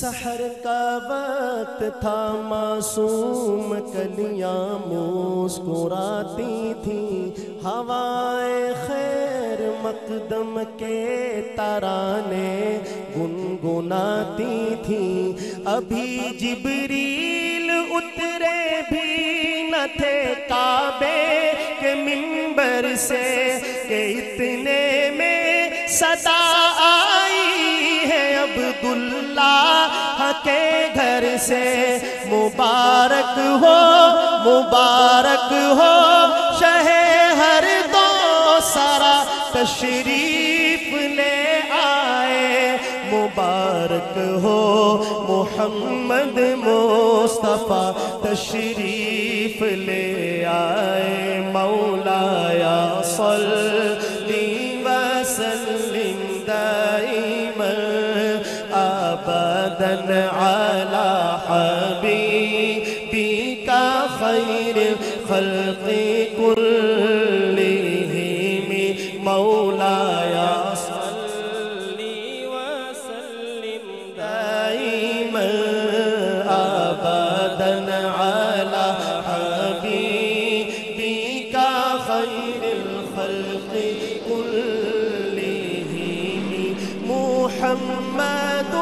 سحر کا وقت تھا، معصوم کلیاں مسکراتی تھیں، ہوائے خیر مقدم کے ترانے گنگناتی تھیں۔ ابھی جبریل اترے بھی نہ تھے کعبے کے منبر سے کہ اتنے میں صدا آئی ہے عبداللہ کے گھر سے۔ مبارک ہو شہ ہر دو سرا تشریف لے آئے، مبارک ہو محمد مصطفیٰ تشریف لے آئے۔ مولایا صلی وسلم دائما ابدا علی حبیبک خیر الخلق کلہم، مولایا صلی وسلم دائما ابدا علی حبیبک خیر الخلق کلہم، محمد